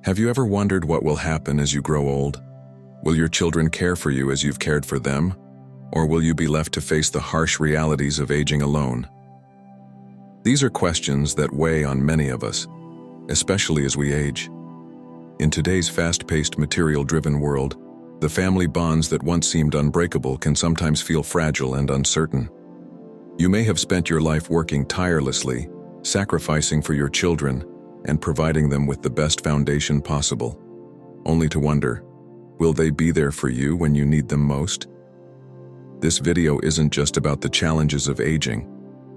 Have you ever wondered what will happen as you grow old? Will your children care for you as you've cared for them? Or will you be left to face the harsh realities of aging alone? These are questions that weigh on many of us, especially as we age. In today's fast-paced, material-driven world, the family bonds that once seemed unbreakable can sometimes feel fragile and uncertain. You may have spent your life working tirelessly, sacrificing for your children, and providing them with the best foundation possible, only to wonder, will they be there for you when you need them most? This video isn't just about the challenges of aging.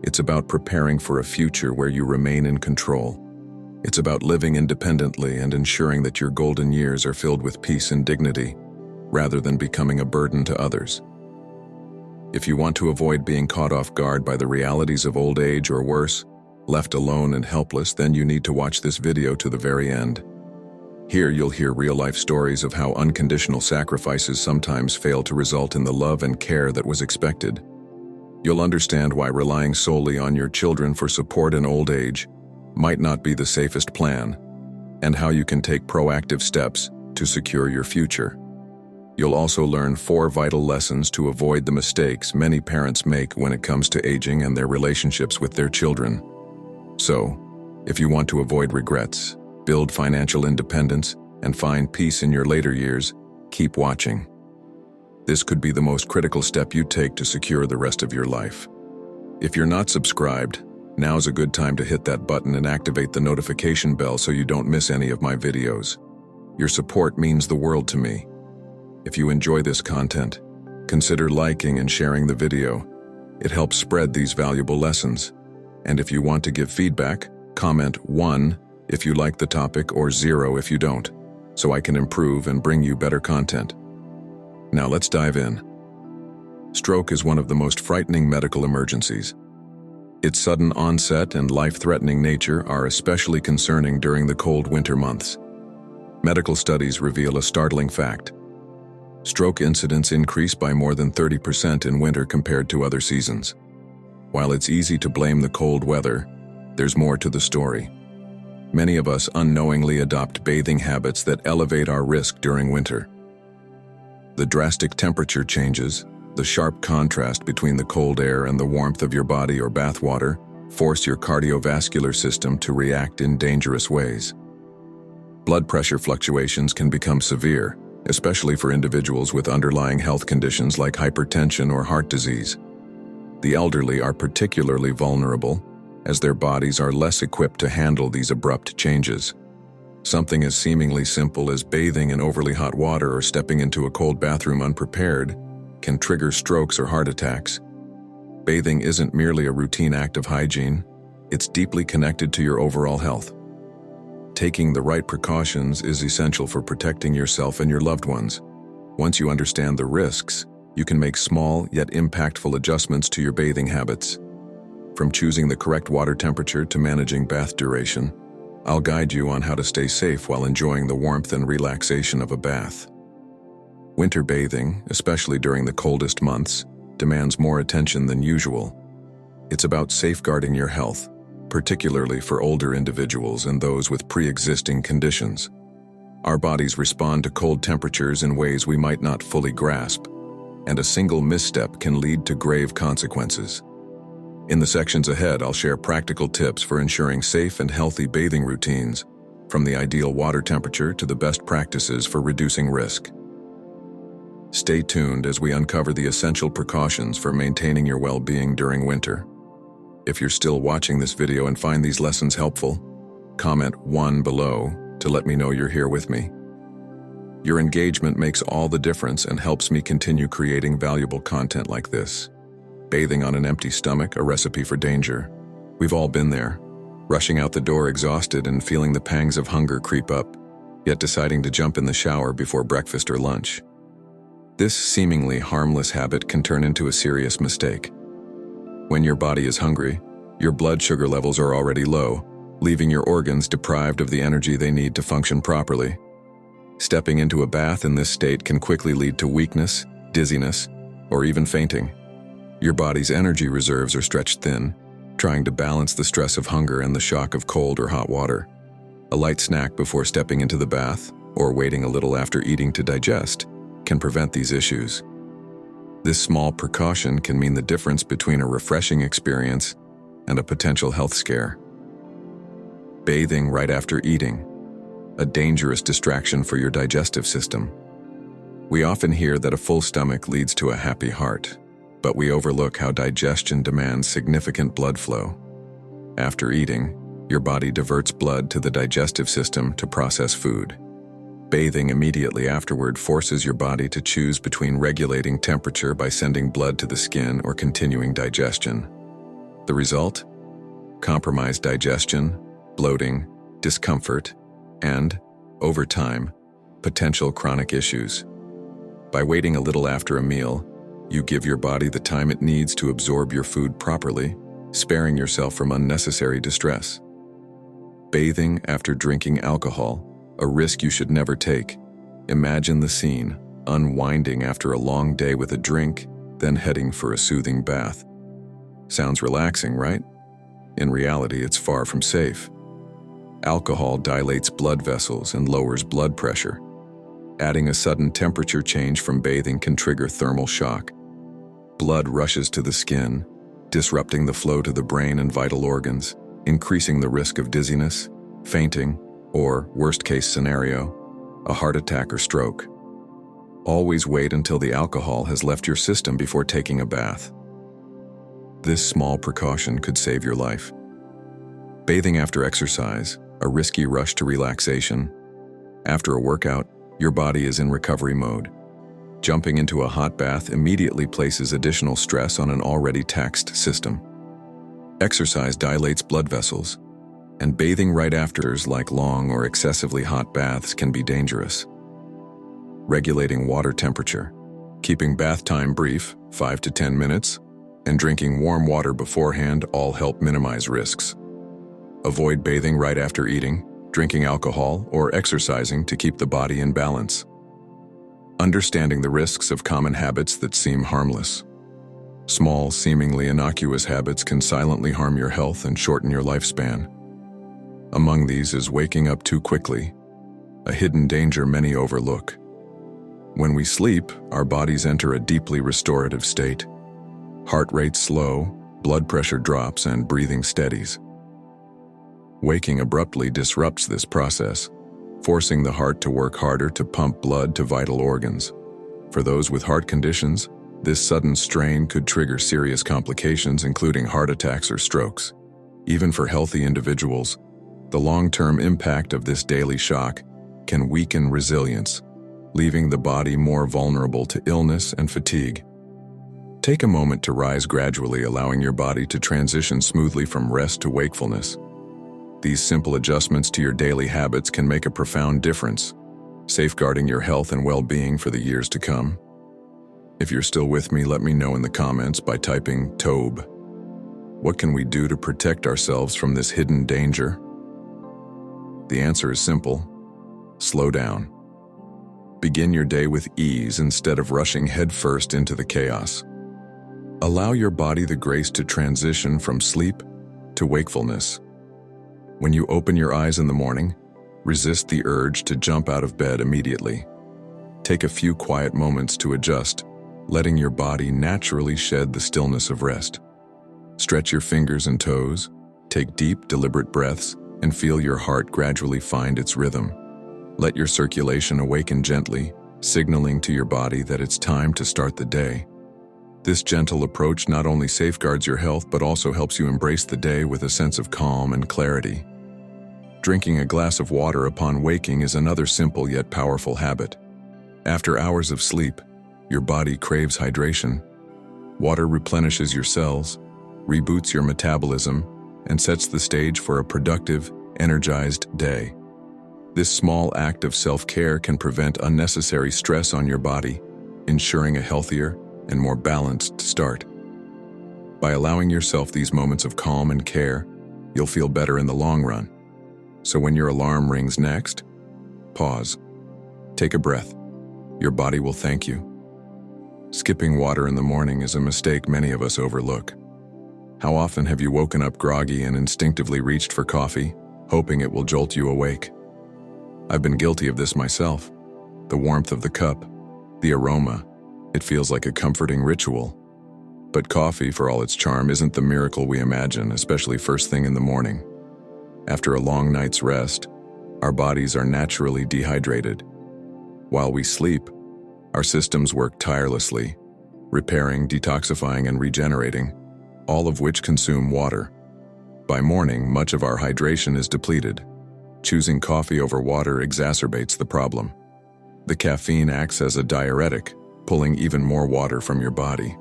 It's about preparing for a future where you remain in control. It's about living independently and ensuring that your golden years are filled with peace and dignity, rather than becoming a burden to others. If you want to avoid being caught off guard by the realities of old age or worse, left alone and helpless, then you need to watch this video to the very end. Here you'll hear real-life stories of how unconditional sacrifices sometimes fail to result in the love and care that was expected. You'll understand why relying solely on your children for support in old age might not be the safest plan, and how you can take proactive steps to secure your future. You'll also learn 4 vital lessons to avoid the mistakes many parents make when it comes to aging and their relationships with their children. So, if you want to avoid regrets, build financial independence, and find peace in your later years, keep watching. This could be the most critical step you take to secure the rest of your life. If you're not subscribed, now's a good time to hit that button and activate the notification bell so you don't miss any of my videos. Your support means the world to me. If you enjoy this content, consider liking and sharing the video. It helps spread these valuable lessons. And if you want to give feedback, comment 1 if you like the topic or 0 if you don't, so I can improve and bring you better content. Now let's dive in. Stroke is one of the most frightening medical emergencies. Its sudden onset and life-threatening nature are especially concerning during the cold winter months. Medical studies reveal a startling fact. Stroke incidents increase by more than 30% in winter compared to other seasons. While it's easy to blame the cold weather, there's more to the story. Many of us unknowingly adopt bathing habits that elevate our risk during winter. The drastic temperature changes, the sharp contrast between the cold air and the warmth of your body or bath water, force your cardiovascular system to react in dangerous ways. Blood pressure fluctuations can become severe, especially for individuals with underlying health conditions like hypertension or heart disease. The elderly are particularly vulnerable, as their bodies are less equipped to handle these abrupt changes. Something as seemingly simple as bathing in overly hot water or stepping into a cold bathroom unprepared can trigger strokes or heart attacks. Bathing isn't merely a routine act of hygiene, it's deeply connected to your overall health. Taking the right precautions is essential for protecting yourself and your loved ones. Once you understand the risks, you can make small yet impactful adjustments to your bathing habits. From choosing the correct water temperature to managing bath duration, I'll guide you on how to stay safe while enjoying the warmth and relaxation of a bath. Winter bathing, especially during the coldest months, demands more attention than usual. It's about safeguarding your health, particularly for older individuals and those with pre-existing conditions. Our bodies respond to cold temperatures in ways we might not fully grasp, and a single misstep can lead to grave consequences. In the sections ahead, I'll share practical tips for ensuring safe and healthy bathing routines, from the ideal water temperature to the best practices for reducing risk. Stay tuned as we uncover the essential precautions for maintaining your well-being during winter. If you're still watching this video and find these lessons helpful, comment 1 below to let me know you're here with me. Your engagement makes all the difference and helps me continue creating valuable content like this. Bathing on an empty stomach, a recipe for danger. We've all been there, rushing out the door exhausted and feeling the pangs of hunger creep up, yet deciding to jump in the shower before breakfast or lunch. This seemingly harmless habit can turn into a serious mistake. When your body is hungry, your blood sugar levels are already low, leaving your organs deprived of the energy they need to function properly. Stepping into a bath in this state can quickly lead to weakness, dizziness, or even fainting. Your body's energy reserves are stretched thin, trying to balance the stress of hunger and the shock of cold or hot water. A light snack before stepping into the bath, or waiting a little after eating to digest, can prevent these issues. This small precaution can mean the difference between a refreshing experience and a potential health scare. Bathing right after eating, a dangerous distraction for your digestive system. We often hear that a full stomach leads to a happy heart, but we overlook how digestion demands significant blood flow. After eating, your body diverts blood to the digestive system to process food. Bathing immediately afterward forces your body to choose between regulating temperature by sending blood to the skin or continuing digestion. The result? Compromised digestion, bloating, discomfort, and, over time, potential chronic issues. By waiting a little after a meal, you give your body the time it needs to absorb your food properly, sparing yourself from unnecessary distress. Bathing after drinking alcohol, a risk you should never take. Imagine the scene, unwinding after a long day with a drink, then heading for a soothing bath. Sounds relaxing, right? In reality, it's far from safe. Alcohol dilates blood vessels and lowers blood pressure. Adding a sudden temperature change from bathing can trigger thermal shock. Blood rushes to the skin, disrupting the flow to the brain and vital organs, increasing the risk of dizziness, fainting, or, worst-case scenario, a heart attack or stroke. Always wait until the alcohol has left your system before taking a bath. This small precaution could save your life. Bathing after exercise, a risky rush to relaxation. After a workout, your body is in recovery mode. Jumping into a hot bath immediately places additional stress on an already taxed system. Exercise dilates blood vessels, and bathing right after, like long or excessively hot baths, can be dangerous. Regulating water temperature, keeping bath time brief, 5 to 10 minutes, and drinking warm water beforehand all help minimize risks. Avoid bathing right after eating, drinking alcohol, or exercising to keep the body in balance. Understanding the risks of common habits that seem harmless. Small, seemingly innocuous habits can silently harm your health and shorten your lifespan. Among these is waking up too quickly, a hidden danger many overlook. When we sleep, our bodies enter a deeply restorative state. Heart rate slow, blood pressure drops, and breathing steadies. Waking abruptly disrupts this process, forcing the heart to work harder to pump blood to vital organs. For those with heart conditions, this sudden strain could trigger serious complications, including heart attacks or strokes. Even for healthy individuals, the long-term impact of this daily shock can weaken resilience, leaving the body more vulnerable to illness and fatigue. Take a moment to rise gradually, allowing your body to transition smoothly from rest to wakefulness. These simple adjustments to your daily habits can make a profound difference, safeguarding your health and well-being for the years to come. If you're still with me, let me know in the comments by typing TOBE. What can we do to protect ourselves from this hidden danger? The answer is simple. Slow down. Begin your day with ease instead of rushing headfirst into the chaos. Allow your body the grace to transition from sleep to wakefulness. When you open your eyes in the morning, resist the urge to jump out of bed immediately. Take a few quiet moments to adjust, letting your body naturally shed the stillness of rest. Stretch your fingers and toes, take deep, deliberate breaths, and feel your heart gradually find its rhythm. Let your circulation awaken gently, signaling to your body that it's time to start the day. This gentle approach not only safeguards your health but also helps you embrace the day with a sense of calm and clarity. Drinking a glass of water upon waking is another simple yet powerful habit. After hours of sleep, your body craves hydration. Water replenishes your cells, reboots your metabolism, and sets the stage for a productive, energized day. This small act of self-care can prevent unnecessary stress on your body, ensuring a healthier and more balanced start. By allowing yourself these moments of calm and care, you'll feel better in the long run. So when your alarm rings next, pause. Take a breath. Your body will thank you. Skipping water in the morning is a mistake many of us overlook. How often have you woken up groggy and instinctively reached for coffee, hoping it will jolt you awake. I've been guilty of this myself. The warmth of the cup, the aroma, it feels like a comforting ritual. But coffee, for all its charm, isn't the miracle we imagine, especially first thing in the morning. After a long night's rest, our bodies are naturally dehydrated. While we sleep, our systems work tirelessly, repairing, detoxifying, and regenerating, all of which consume water. By morning, much of our hydration is depleted. Choosing coffee over water exacerbates the problem. The caffeine acts as a diuretic, pulling even more water from your body.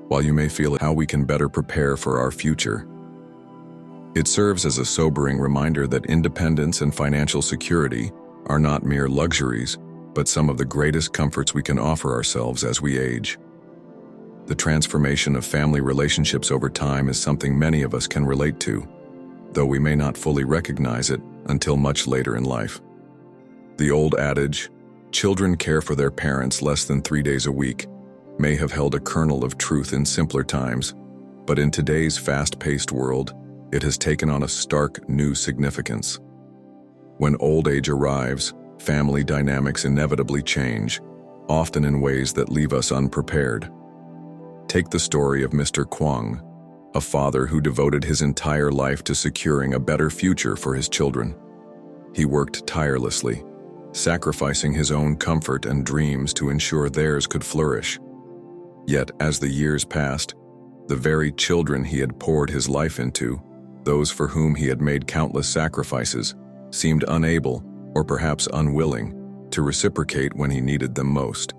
While you may feel how we can better prepare for our future, it serves as a sobering reminder that independence and financial security are not mere luxuries, but some of the greatest comforts we can offer ourselves as we age. The transformation of family relationships over time is something many of us can relate to, though we may not fully recognize it until much later in life. The old adage, "Children care for their parents less than 3 days a week," may have held a kernel of truth in simpler times, but in today's fast-paced world, it has taken on a stark new significance. When old age arrives, family dynamics inevitably change, often in ways that leave us unprepared. Take the story of Mr. Kwong, a father who devoted his entire life to securing a better future for his children. He worked tirelessly, sacrificing his own comfort and dreams to ensure theirs could flourish. Yet, as the years passed, the very children he had poured his life into, those for whom he had made countless sacrifices, seemed unable, or perhaps unwilling, to reciprocate when he needed them most.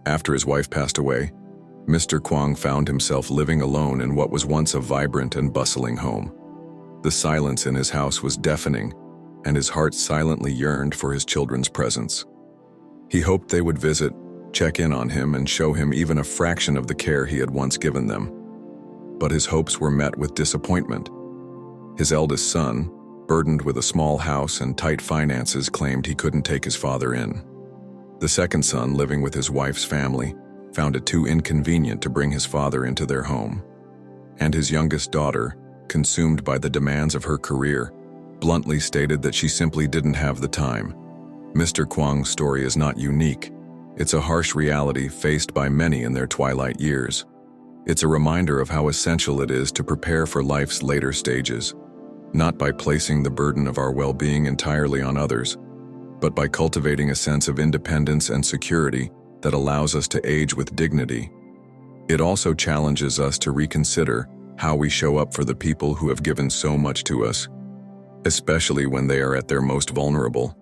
After his wife passed away, Mr. Kwong found himself living alone in what was once a vibrant and bustling home. The silence in his house was deafening, and his heart silently yearned for his children's presence. He hoped they would visit, check in on him, and show him even a fraction of the care he had once given them. But his hopes were met with disappointment. His eldest son, burdened with a small house and tight finances, claimed he couldn't take his father in. The second son, living with his wife's family, found it too inconvenient to bring his father into their home. And his youngest daughter, consumed by the demands of her career, bluntly stated that she simply didn't have the time. Mr. Kwong's story is not unique. It's a harsh reality faced by many in their twilight years. It's a reminder of how essential it is to prepare for life's later stages, not by placing the burden of our well-being entirely on others, but by cultivating a sense of independence and security that allows us to age with dignity. It also challenges us to reconsider how we show up for the people who have given so much to us, especially when they are at their most vulnerable.